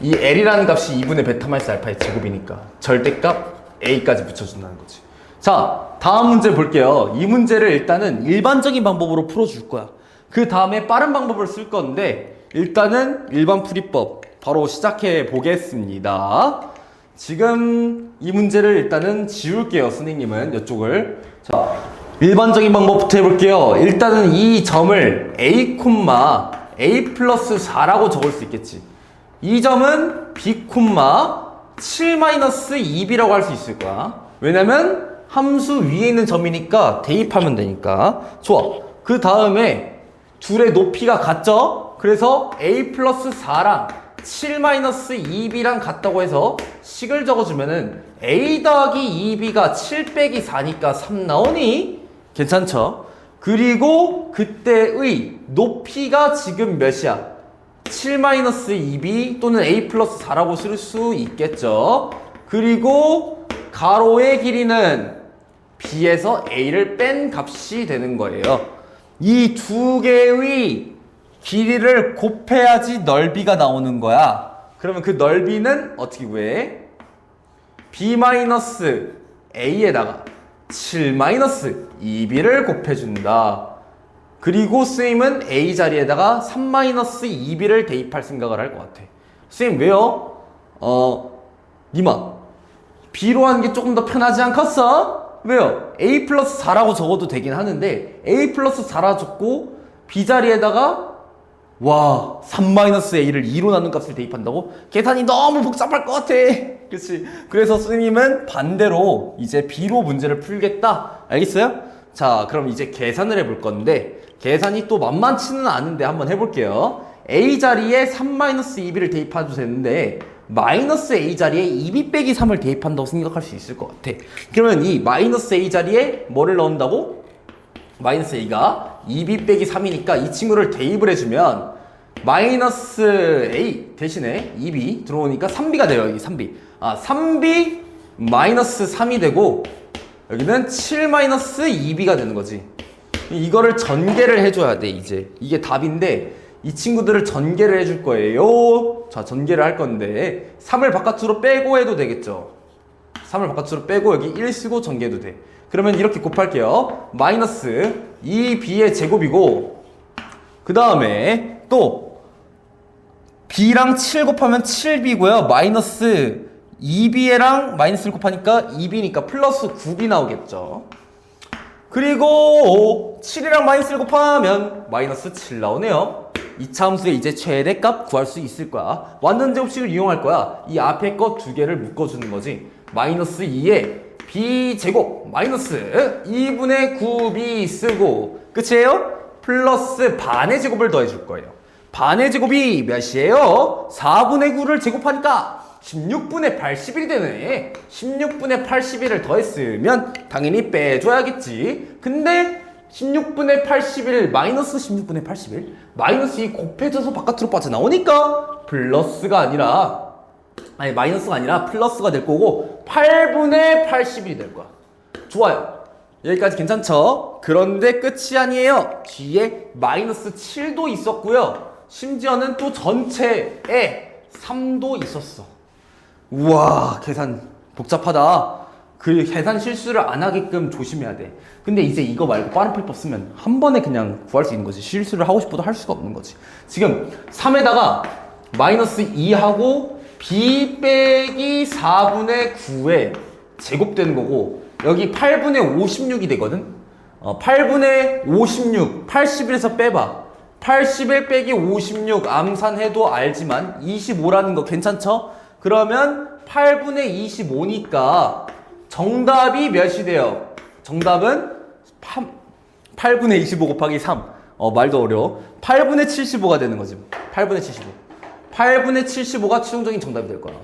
이 L이라는 값이 2분의 베타 마이너스 알파의 제곱이니까 절대값 A까지 붙여준다는 거지. 자, 다음 문제 볼게요. 이 문제를 일단은 일반적인 방법으로 풀어줄 거야. 그 다음에 빠른 방법을 쓸 건데 일단은 일반 풀이법 바로 시작해 보겠습니다. 지금 이 문제를 일단은 지울게요. 선생님은 이쪽을. 자, 일반적인 방법부터 해볼게요. 일단은 이 점을 A, 플러스 4라고 적을 수 있겠지. 이 점은 B, 7-2B라고 할 수 있을 거야. 왜냐면 함수 위에 있는 점이니까 대입하면 되니까. 좋아. 그 다음에 둘의 높이가 같죠? 그래서 A 플러스 4랑 7-2B랑 같다고 해서 식을 적어주면은 A 더하기 2B가 7 빼기 4니까 3 나오니? 괜찮죠? 그리고 그때의 높이가 지금 몇이야? 7-2B 또는 A 플러스 4라고 쓸 수 있겠죠? 그리고 가로의 길이는 B에서 A를 뺀 값이 되는 거예요. 이 두 개의 길이를 곱해야지 넓이가 나오는 거야. 그러면 그 넓이는 어떻게 구해? B-A에다가 7-2B를 곱해준다. 그리고 쌤은 A 자리에다가 3-2B를 대입할 생각을 할 것 같아. 쌤 왜요? 니마 B로 하는 게 조금 더 편하지 않겠어? 왜요? A 플러스 4라고 적어도 되긴 하는데 A 플러스 4라 적고 B 자리에다가 3-A를 2로 나눈 값을 대입한다고? 계산이 너무 복잡할 것 같아. 그치? 그래서 선생님은 반대로 이제 B로 문제를 풀겠다. 알겠어요? 자, 그럼 이제 계산을 해볼 건데 계산이 또 만만치는 않은데 한번 해볼게요. A 자리에 3-2B를 대입해도 되는데 마이너스 a 자리에 2b 빼기 3을 대입한다고 생각할 수 있을 것 같아. 그러면 이 마이너스 a 자리에 뭐를 넣는다고? 마이너스 a가 2b 빼기 3이니까 이 친구를 대입을 해주면 마이너스 a 대신에 2b 들어오니까 3b가 돼요. 여기 3b. 3b 마이너스 3이 되고 여기는 7 마이너스 2b가 되는 거지. 이거를 전개를 해줘야 돼. 이제 이게 답인데 이 친구들을 전개를 해줄 거예요. 자, 전개를 할 건데 3을 바깥으로 빼고 해도 되겠죠. 3을 바깥으로 빼고 여기 1 쓰고 전개해도 돼. 그러면 이렇게 곱할게요. 마이너스 2b의 제곱이고 그 다음에 또 b랑 7 곱하면 7b고요. 마이너스 2b랑 마이너스를 곱하니까 2b니까 플러스 9b 나오겠죠. 그리고 7이랑 마이너스를 곱하면 마이너스 7 나오네요. 이차 함수의 이제 최대값 구할 수 있을 거야. 완전제곱식을 이용할 거야. 이 앞에 거 두 개를 묶어주는 거지. 마이너스 2에 b제곱 마이너스 2분의 9b 쓰고 끝이에요? 플러스 반의 제곱을 더해줄 거예요. 반의 제곱이 몇이에요? 4분의 9를 제곱하니까 16분의 81이 되네. 16분의 81을 더했으면 당연히 빼줘야겠지. 근데 16분의 81 마이너스 16분의 81 마이너스 2 곱해져서 바깥으로 빠져나오니까 플러스가 아니라 마이너스가 아니라 플러스가 될 거고 8분의 81이 될 거야. 좋아요. 여기까지 괜찮죠? 그런데 끝이 아니에요. 뒤에 마이너스 7도 있었고요. 심지어는 또 전체에 3도 있었어. 우와, 계산 복잡하다. 그 계산 실수를 안 하게끔 조심해야 돼. 근데 이제 이거 말고 빠른 풀법 쓰면 한 번에 그냥 구할 수 있는 거지. 실수를 하고 싶어도 할 수가 없는 거지. 지금 3에다가 마이너스 2하고 b 빼기 4분의 9에 제곱되는 거고 여기 8분의 56이 되거든. 8분의 56 81에서 빼봐. 81 빼기 56 암산해도 알지만 25라는 거 괜찮죠? 그러면 8분의 25니까 정답이 몇이 돼요? 정답은 8분의 25 곱하기 3. 말도 어려워. 8분의 75가 되는 거지. 8분의 75. 8분의 75가 최종적인 정답이 될 거야.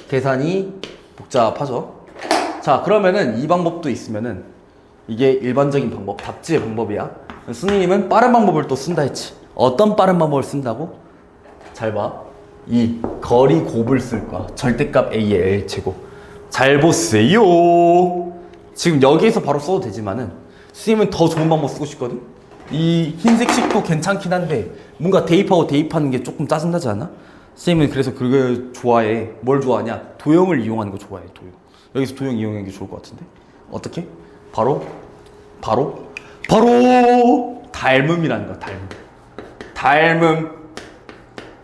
계산이 복잡하죠? 자, 그러면은 이 방법도 있으면은 이게 일반적인 방법, 답지의 방법이야. 스님은 빠른 방법을 또 쓴다 했지. 어떤 빠른 방법을 쓴다고? 잘 봐. 이 거리 곱을 쓸 거야. 절대값 a의 l 제곱. 잘 보세요. 지금 여기에서 바로 써도 되지만은 스님은 더 좋은 방법 쓰고 싶거든. 이 흰색 식도 괜찮긴 한데 뭔가 대입하고 대입하는 게 조금 짜증나지 않아? 스님은 그래서 그걸 좋아해. 뭘 좋아하냐? 도형을 이용하는 거 좋아해. 도형. 여기서 도형 이용하는 게 좋을 것 같은데. 어떻게? 바로 닮음이라는 거야. 닮음.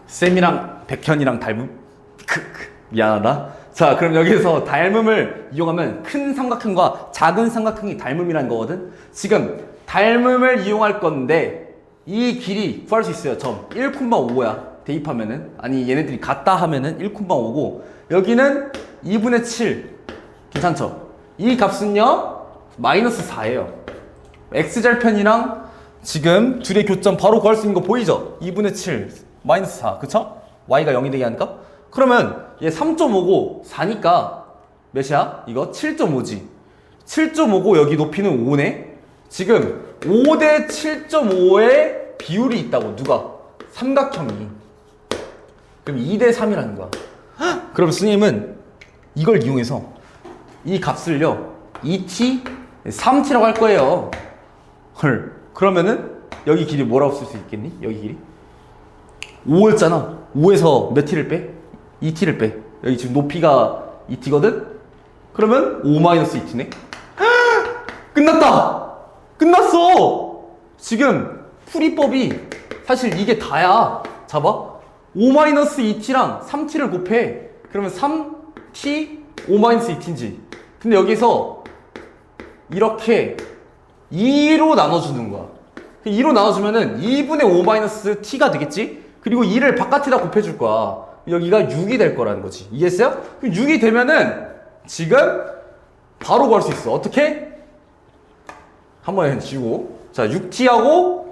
쌤이랑 백현이랑 닮음? 미안하다. 자, 그럼 여기서 닮음을 이용하면 큰 삼각형과 작은 삼각형이 닮음이라는 거거든. 지금 닮음을 이용할 건데 이 길이 구할 수 있어요. 점 1,5야. 대입하면은, 아니 얘네들이 같다 하면은 1,5고 여기는 2분의 7 괜찮죠? 이 값은요 마이너스 4예요. x절편이랑 지금 둘의 교점 바로 구할 수 있는 거 보이죠? 2분의 7 마이너스 4 그쵸? y가 0이 되게 하니까 그러면 얘 3.5고 4니까 몇이야? 이거 7.5지. 7.5고 여기 높이는 5네. 지금 5대 7.5의 비율이 있다고. 누가? 삼각형이. 그럼 2대 3이라는 거야. 그럼 스님은 이걸 이용해서 이 값을요 2t 3t라고 할 거예요. 헐. 그러면은 여기 길이 뭐라고 쓸 수 있겠니? 여기 길이 5였잖아. 5에서 몇 t를 빼? 2t를 빼. 여기 지금 높이가 2t거든? 그러면 5-2t네? 끝났다! 끝났어! 지금 풀이법이 사실 이게 다야. 잡아. 5-2t랑 3t를 곱해. 그러면 3t 5-2t인지. 근데 여기서 이렇게 2로 나눠주는 거야. 2로 나눠주면은 2분의 5-t가 되겠지? 그리고 2를 바깥에다 곱해줄 거야. 여기가 6이 될 거라는 거지. 이해했어요? 그럼 6이 되면은 지금 바로 구할 수 있어. 어떻게? 한 번에 지우고. 자, 6t하고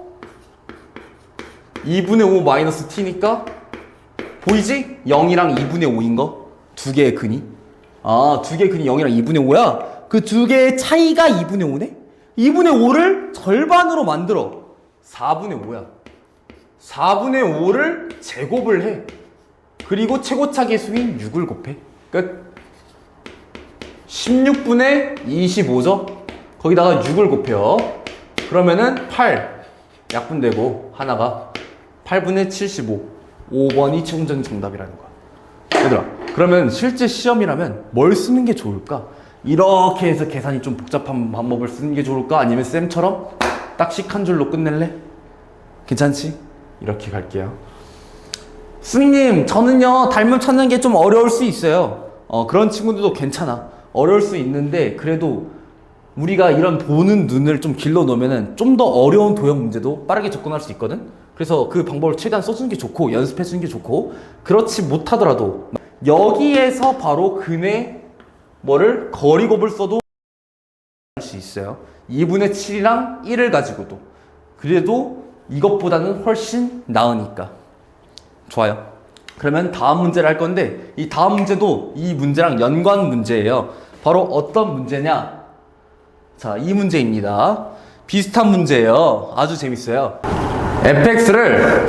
2분의 5 마이너스 t니까 보이지? 0이랑 2분의 5인 거? 두 개의 근이. 아, 두 개의 근이 0이랑 2분의 5야? 그 두 개의 차이가 2분의 5네? 2분의 5를 절반으로 만들어. 4분의 5야. 4분의 5를 제곱을 해. 그리고 최고차 계수인 6을 곱해. 끝. 16분의 25죠? 거기다가 6을 곱해요. 그러면은 8. 약분되고 하나가 8분의 75. 5번이 최종적인 정답이라는 거야. 얘들아, 그러면 실제 시험이라면 뭘 쓰는 게 좋을까? 이렇게 해서 계산이 좀 복잡한 방법을 쓰는 게 좋을까? 아니면 쌤처럼 딱씩 한 줄로 끝낼래? 괜찮지? 이렇게 갈게요. 스님, 저는요, 닮음 찾는 게 좀 어려울 수 있어요. 그런 친구들도 괜찮아. 어려울 수 있는데, 그래도 우리가 이런 보는 눈을 좀 길러 놓으면은 좀 더 어려운 도형 문제도 빠르게 접근할 수 있거든? 그래서 그 방법을 최대한 써주는 게 좋고, 연습해주는 게 좋고, 그렇지 못하더라도, 여기에서 바로 근의 뭐를 거리곱을 써도 할 수 있어요. 2분의 7이랑 1을 가지고도. 그래도 이것보다는 훨씬 나으니까. 좋아요. 그러면 다음 문제를 할 건데, 이 다음 문제도 이 문제랑 연관 문제예요. 바로 어떤 문제냐? 자, 이 문제입니다. 비슷한 문제예요. 아주 재밌어요. fx를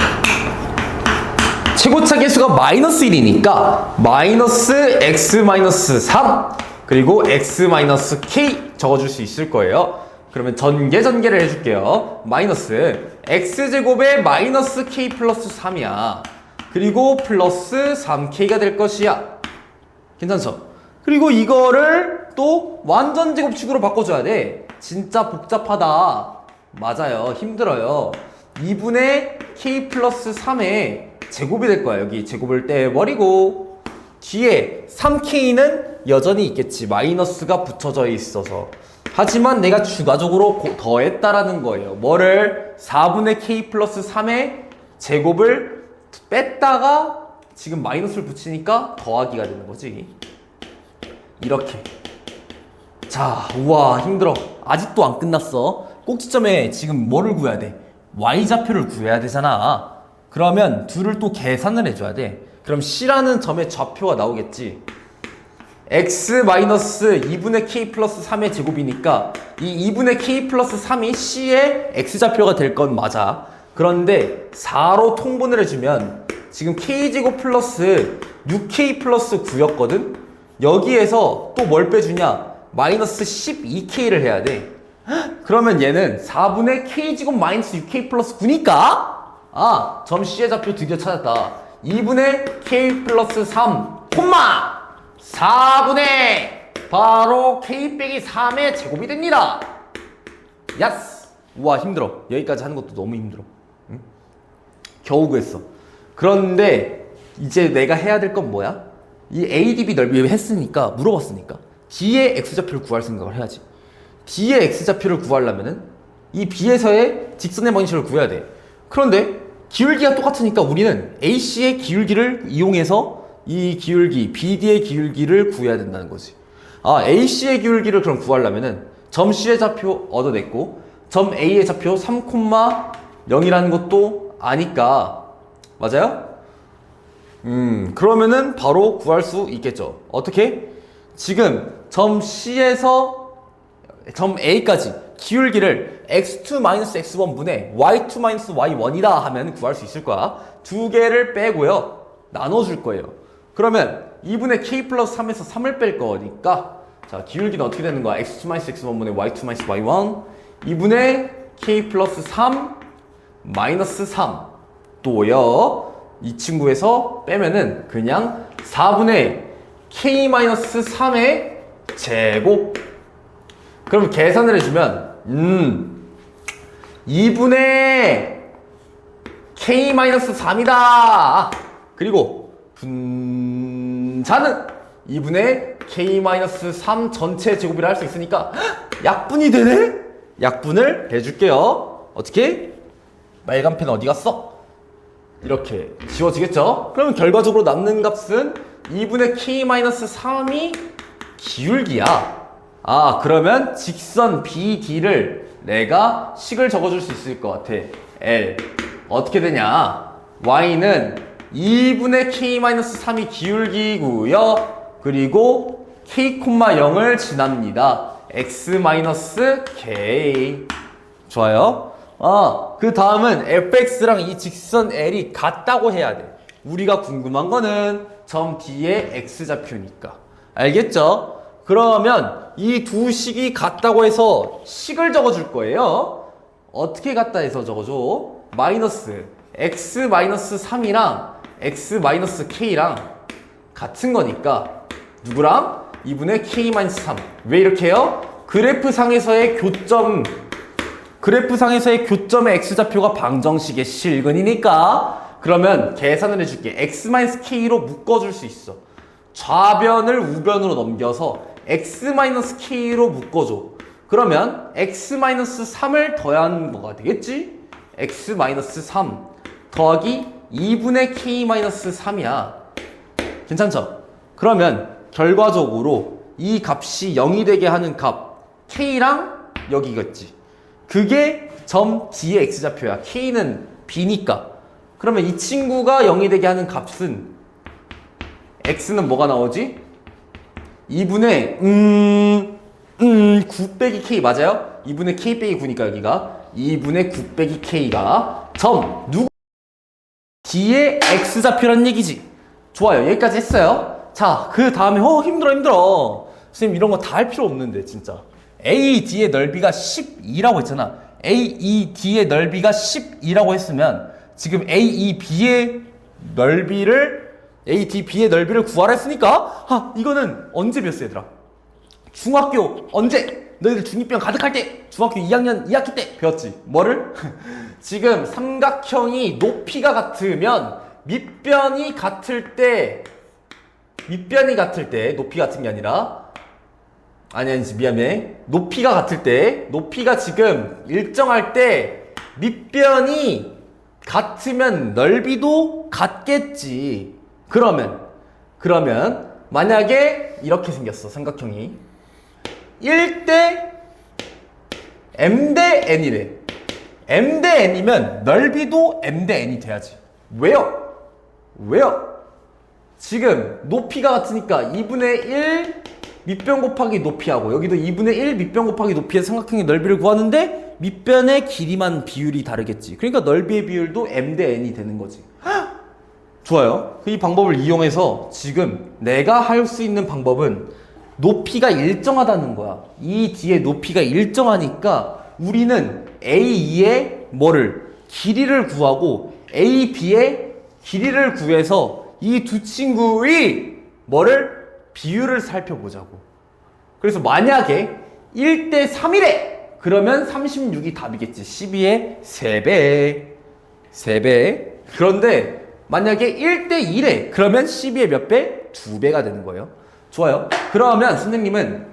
최고차 계수가 마이너스 1이니까 마이너스 x 마이너스 3 그리고 x 마이너스 k 적어줄 수 있을 거예요. 그러면 전개를 해줄게요. 마이너스 x제곱에 마이너스 k 플러스 3이야. 그리고 플러스 3k가 될 것이야. 괜찮죠? 그리고 이거를 또 완전 제곱식으로 바꿔줘야 돼. 진짜 복잡하다. 맞아요. 힘들어요. 2분의 k 플러스 3의 제곱이 될 거야. 여기 제곱을 떼버리고 뒤에 3k는 여전히 있겠지. 마이너스가 붙여져 있어서. 하지만 내가 추가적으로 더했다라는 거예요. 뭐를? 4분의 k 플러스 3의 제곱을 뺐다가 지금 마이너스를 붙이니까 더하기가 되는 거지. 이렇게. 자, 우와, 힘들어. 아직도 안 끝났어. 꼭지점에 지금 뭐를 구해야 돼? y좌표를 구해야 되잖아. 그러면 둘을 또 계산을 해줘야 돼. 그럼 C라는 점의 좌표가 나오겠지. x-2분의 k 플러스 3의 제곱이니까 이 2분의 k 플러스 3이 C의 x좌표가 될 건 맞아. 그런데 4로 통분을 해주면 지금 k제곱 플러스 6k 플러스 9였거든? 여기에서 또 뭘 빼주냐? 마이너스 12k를 해야 돼. 그러면 얘는 4분의 k제곱 마이너스 6k 플러스 9니까 아, 점 C의 좌표 드디어 찾았다. 2분의 k 플러스 3 콤마 4분의 바로 k 빼기 3의 제곱이 됩니다. 야스. 우와, 힘들어. 여기까지 하는 것도 너무 힘들어. 응? 겨우 구했어. 그런데 이제 내가 해야 될 건 뭐야? 이 ADB 넓이 했으니까, 물어봤으니까 D의 X좌표를 구할 생각을 해야지. D의 X좌표를 구하려면은 이 B에서의 직선의 방식을 구해야 돼. 그런데 기울기가 똑같으니까 우리는 AC의 기울기를 이용해서 이 기울기, BD의 기울기를 구해야 된다는 거지. 아, AC의 기울기를 그럼 구하려면은 점 C의 좌표 얻어냈고 점 A의 좌표 3,0이라는 것도 아니까. 맞아요? 그러면은 바로 구할 수 있겠죠. 어떻게? 지금 점 C에서 점 A까지 기울기를 x2-x1 분의 y2-y1이다 하면 구할 수 있을 거야. 두 개를 빼고요. 나눠줄 거예요. 그러면 2분의 k 플러스 3에서 3을 뺄 거니까 자, 기울기는 어떻게 되는 거야? x2-x1 분의 y2-y1 2분의 k 플러스 3 마이너스 3 또요. 이 친구에서 빼면은 그냥 4분의 k-3의 제곱. 그럼 계산을 해주면 2분의 k-3이다. 그리고 분자는 2분의 k-3 전체 제곱이라 할 수 있으니까 약분이 되네? 약분을 해줄게요. 어떻게? 빨간 펜 어디 갔어? 이렇게 지워지겠죠? 그러면 결과적으로 남는 값은 2분의 k-3이 기울기야. 아, 그러면 직선 BD를 내가 식을 적어줄 수 있을 것 같아. L. 어떻게 되냐? Y는 2분의 k-3이 기울기고요. 그리고 k,0을 지납니다. x-k. 좋아요. 그 다음은 fx랑 이 직선 L이 같다고 해야 돼. 우리가 궁금한 거는 점 D의 x좌표니까. 알겠죠? 그러면 이 두 식이 같다고 해서 식을 적어줄 거예요. 어떻게 같다 해서 적어줘? 마이너스 x-3이랑 x-k랑 같은 거니까 누구랑? 2분의 k-3. 왜 이렇게 해요? 그래프상에서의 교점의 x좌표가 방정식의 실근이니까 그러면 계산을 해줄게. x-k로 묶어줄 수 있어. 좌변을 우변으로 넘겨서 x-k로 묶어줘. 그러면 x-3을 더한 뭐가 되겠지? x-3 더하기 2분의 k-3이야. 괜찮죠? 그러면 결과적으로 이 값이 0이 되게 하는 값 k랑 여기겠지. 그게 점 D의 x좌표야. k는 b니까. 그러면 이 친구가 0이 되게 하는 값은 x는 뭐가 나오지? 2분의 9 빼기 k 맞아요? 2분의 k 빼기 9니까 여기가 2분의 9 빼기 k가 점 누구? D의 x좌표란 얘기지. 좋아요. 여기까지 했어요. 자, 그 다음에 힘들어. 선생님 이런 거 다 할 필요 없는데 진짜. AD의 넓이가 12라고 했잖아. AED의 넓이가 12라고 했으면 지금 AEB의 넓이를 ADB의 넓이를 구하라 했으니까 이거는 언제 배웠어 얘들아? 중학교 언제? 너희들 중2병 가득할 때 중학교 2학년 2학기 때 배웠지. 뭐를? 지금 삼각형이 높이가 같으면 밑변이 같을 때 높이 같은 게 아니라 아니지 미안해. 높이가 같을 때 높이가 지금 일정할 때 밑변이 같으면 넓이도 같겠지. 그러면 만약에 이렇게 생겼어. 삼각형이 1대 m 대 n이래. m 대 n이면 넓이도 m 대 n이 돼야지. 왜요? 지금 높이가 같으니까 2분의 1 밑변 곱하기 높이하고 여기도 2분의 1 밑변 곱하기 높이에서 삼각형의 넓이를 구하는데 밑변의 길이만 비율이 다르겠지. 그러니까 넓이의 비율도 m 대 n이 되는 거지. 좋아요. 이 방법을 이용해서 지금 내가 할 수 있는 방법은 높이가 일정하다는 거야. 이 뒤에 높이가 일정하니까 우리는 A2의 길이를 구하고 AB의 길이를 구해서 이 두 친구의 비율을 살펴보자고. 그래서 만약에 1대 3이래! 그러면 36이 답이겠지. 12의 3배. 그런데 만약에 1대 2래! 그러면 12의 몇 배? 2배가 되는 거예요. 좋아요. 그러면 선생님은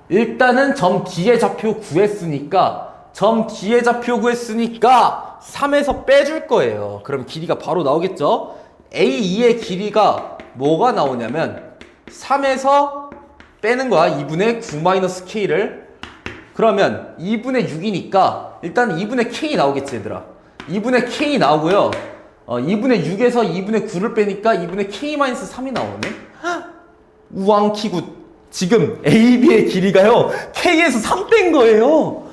일단은 점 D의 좌표 구했으니까 3에서 빼줄 거예요. 그럼 길이가 바로 나오겠죠? A2의 길이가 뭐가 나오냐면 3에서 빼는 거야. 2분의 9-k를. 그러면 2분의 6이니까 일단 2분의 k 나오겠지 얘들아. 2분의 k 나오고요. 2분의 6에서 2분의 9를 빼니까 2분의 k-3이 나오네. 우왕키굿. 지금 AB의 길이가요 K에서 3 뺀 거예요.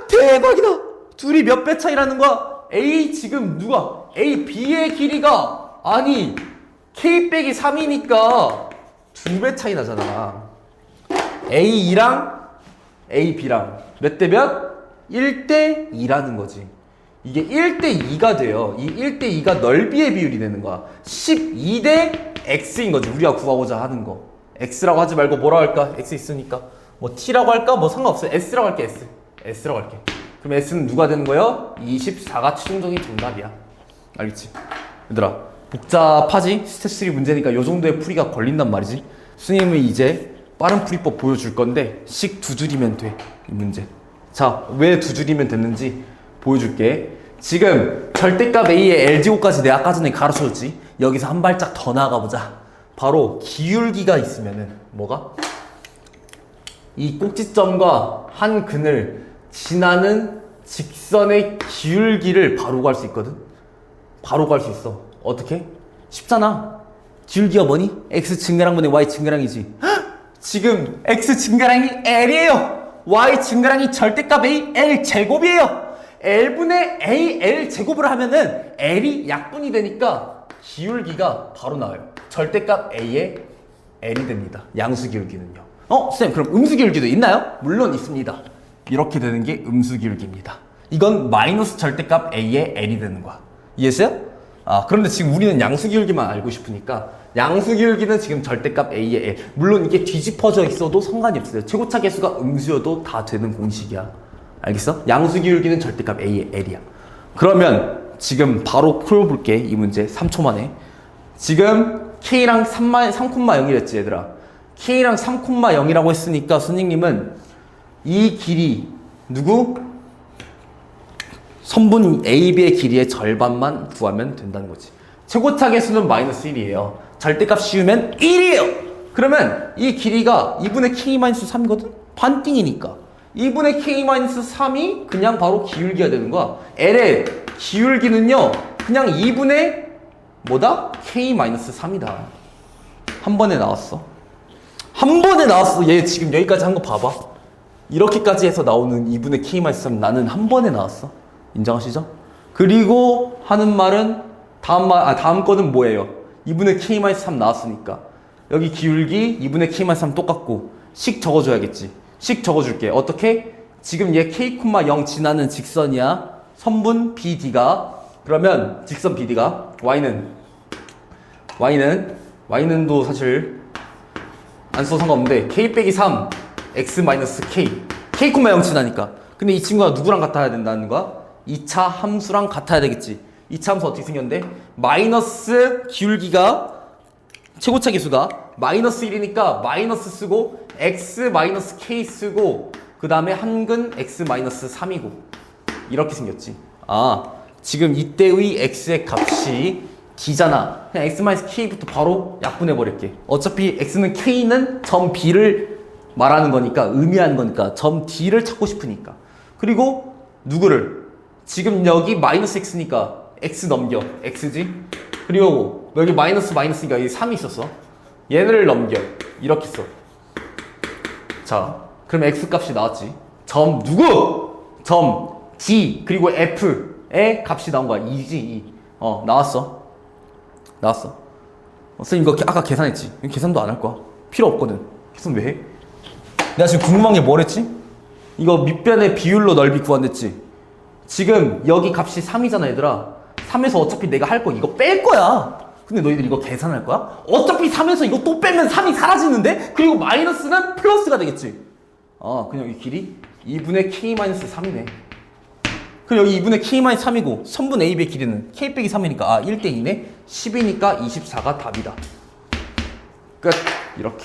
대박이다. 둘이 몇 배 차이라는 거야? AB의 길이가 K 빼기 3이니까 2배 차이 나잖아. A2랑 AB랑 몇 대 몇? 1대 2라는 거지. 이게 1대 2가 돼요. 이 1대 2가 넓이의 비율이 되는 거야. 12대 X인 거지. 우리가 구하고자 하는 거. X라고 하지 말고 뭐라고 할까? X 있으니까. 뭐 T라고 할까? 뭐 상관없어요. S라고 할게, S. S라고 할게. 그럼 S는 누가 되는 거예요? 24가 최종적인 정답이야. 알겠지? 얘들아, 복잡하지? 스텝3 문제니까 요 정도의 풀이가 걸린단 말이지. 선생님은 이제 빠른 풀이법 보여줄 건데 식 2줄이면 돼. 이 문제. 자, 왜 2줄이면 됐는지 보여줄게. 지금 절대값 A의 LG호까지 내가 아까 전에 가르쳐줬지? 여기서 한 발짝 더 나가보자. 바로 기울기가 있으면은 뭐가? 이 꼭지점과 한 근을 지나는 직선의 기울기를 바로 구할 수 있거든? 바로 구할 수 있어. 어떻게? 쉽잖아. 기울기가 뭐니? x 증가량분의 y 증가량이지. 지금 x 증가량이 L이에요. y 증가량이 절대값 A L 제곱이에요. L분의 A L 제곱을 하면은 L이 약분이 되니까 기울기가 바로 나와요. 절대값 A의 L이 됩니다. 양수 기울기는요. 쌤, 그럼 음수 기울기도 있나요? 물론 있습니다. 이렇게 되는 게 음수 기울기입니다. 이건 마이너스 절대값 A의 L이 되는 거야. 이해했어요? 그런데 지금 우리는 양수 기울기만 알고 싶으니까 양수 기울기는 지금 절대값 A의 L. 물론 이게 뒤집어져 있어도 상관이 없어요. 최고차 계수가 음수여도 다 되는 공식이야. 알겠어? 양수 기울기는 절대값 A의 L이야. 그러면 지금 바로 풀어볼게. 이 문제 3초 만에. 지금 K랑 3,0이랬지 얘들아. K랑 3,0이라고 했으니까 선생님은 이 길이 누구? 선분 AB의 길이의 절반만 구하면 된다는 거지. 최고차 계수는 마이너스 1이에요. 절대값 씌우면 1이에요. 그러면 이 길이가 2분의 K-3이거든? 반띵이니까 2분의 K-3이 그냥 바로 기울기가 되는 거야. L의 기울기는요 그냥 2분의 뭐다? K-3이다. 한 번에 나왔어. 한 번에 나왔어. 얘 지금 여기까지 한 거 봐봐. 이렇게까지 해서 나오는 2분의 K-3 나는 한 번에 나왔어. 인정하시죠? 그리고 하는 말은 다음 거는 뭐예요? 2분의 K-3 나왔으니까 여기 기울기 2분의 K-3 똑같고 식 적어줘야겠지. 식 적어줄게. 어떻게? 지금 얘 K,0 지나는 직선이야. 선분 BD가 그러면 직선 BD가 Y는 또 사실 안 써도 상관없는데 K 빼기 3 X 마이너스 K K,0 지나니까. 근데 이 친구가 누구랑 같아야 된다는 거야? 2차 함수랑 같아야 되겠지. 2차 함수 어떻게 생겼는데? 마이너스 기울기가 최고차 계수가 마이너스 1이니까 마이너스 쓰고 x 마이너스 k 쓰고 그 다음에 한근 x 마이너스 3이고 이렇게 생겼지. 지금 이때의 x의 값이 d잖아. 그냥 x 마이너스 k부터 바로 약분해 버릴게. 어차피 x는 k는 점 b를 말하는 거니까 의미하는 거니까 점 d를 찾고 싶으니까. 그리고 누구를? 지금 여기 마이너스 x니까 x 넘겨. x지? 그리고 여기 마이너스니까 여기 3이 있었어. 얘를 넘겨. 이렇게 써. 자, 그럼 x 값이 나왔지. 점 누구? 점 D 그리고 F의 값이 나온 거야. 2지 2. 나왔어. 선생님 이거 아까 계산했지? 계산도 안 할 거야. 필요 없거든. 계산 왜 해? 내가 지금 궁금한 게 뭐랬지? 이거 밑변의 비율로 넓이 구한댔지? 지금 여기 값이 3이잖아 얘들아. 3에서 어차피 내가 할 거 이거 뺄 거야. 근데 너희들 이거 계산할 거야? 어차피 3에서 이거 또 빼면 3이 사라지는데? 그리고 마이너스는 플러스가 되겠지. 그냥 이 길이 2분의 K-3이네. 그럼 여기 2분의 K-3이고 선분 AB의 길이는 K 빼기 3이니까 1대 2네. 10이니까 24가 답이다. 끝. 이렇게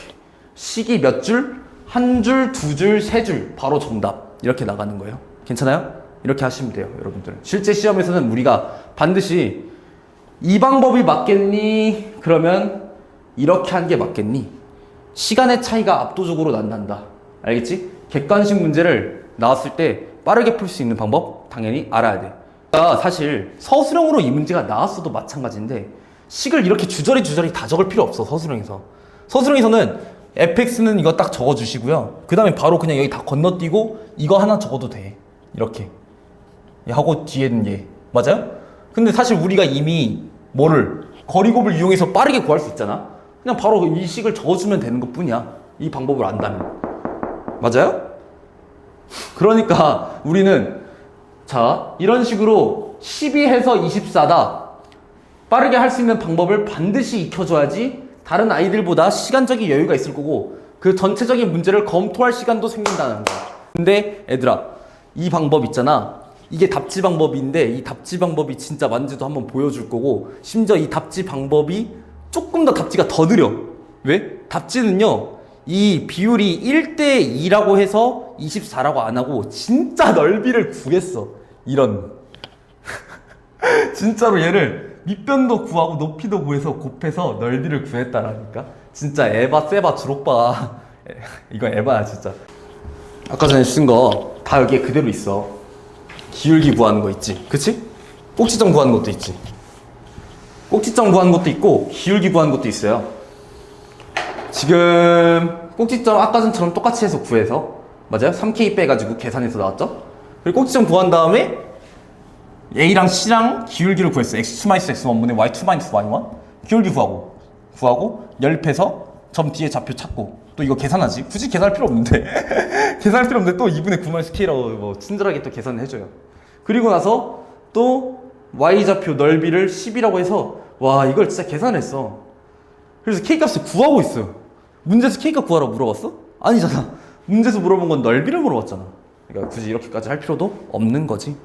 식이 몇 줄? 한 줄, 두 줄, 세 줄. 바로 정답. 이렇게 나가는 거예요. 괜찮아요? 이렇게 하시면 돼요, 여러분들. 실제 시험에서는 우리가 반드시 이 방법이 맞겠니? 그러면 이렇게 하는 게 맞겠니? 시간의 차이가 압도적으로 난다. 알겠지? 객관식 문제를 나왔을 때 빠르게 풀 수 있는 방법 당연히 알아야 돼. 사실 서술형으로 이 문제가 나왔어도 마찬가지인데 식을 이렇게 주저리 다 적을 필요 없어. 서술형에서는 fx는 이거 딱 적어주시고요. 그 다음에 바로 그냥 여기 다 건너뛰고 이거 하나 적어도 돼. 이렇게 하고 뒤에는 얘. 맞아요? 근데 사실 우리가 이미 거리곱을 이용해서 빠르게 구할 수 있잖아. 그냥 바로 이 식을 적어주면 되는 것 뿐이야. 이 방법을 안다면. 맞아요? 그러니까 우리는 자 이런 식으로 12해서 24다. 빠르게 할 수 있는 방법을 반드시 익혀줘야지 다른 아이들보다 시간적인 여유가 있을 거고 그 전체적인 문제를 검토할 시간도 생긴다는 거야. 근데 얘들아 이 방법 있잖아. 이게 답지 방법인데 이 답지 방법이 진짜 만지도 한번 보여줄 거고 심지어 이 답지 방법이 조금 더 답지가 더 느려. 왜? 답지는요 이 비율이 1대2라고 해서 24라고 안 하고 진짜 넓이를 구했어. 이런 진짜로 얘를 밑변도 구하고 높이도 구해서 곱해서 넓이를 구했다라니까. 진짜 에바 세바 주록바 이거 에바야 진짜. 아까 전에 쓴 거 다 여기에 그대로 있어. 기울기 구하는 거 있지, 그치? 꼭지점 구하는 것도 있지. 꼭지점 구하는 것도 있고 기울기 구하는 것도 있어요. 지금 꼭지점 아까 전처럼 똑같이 해서 구해서 맞아요? 3K 빼가지고 계산해서 나왔죠? 그리고 꼭지점 구한 다음에 A랑 C랑 기울기를 구했어요. x2-x1분의 y2-y1 기울기 구하고 열패서 점 뒤에 좌표 찾고 또 이거 계산하지? 굳이 계산할 필요 없는데 계산할 필요 없는데 또 2분의 9만 K라고 뭐 친절하게 또 계산을 해줘요. 그리고 나서 또 Y좌표 넓이를 10이라고 해서 와 이걸 진짜 계산했어. 그래서 K값을 구하고 있어요. 문제에서 K값 구하라고 물어봤어? 아니잖아. 문제에서 물어본 건 넓이를 물어봤잖아. 그러니까 굳이 이렇게까지 할 필요도 없는 거지.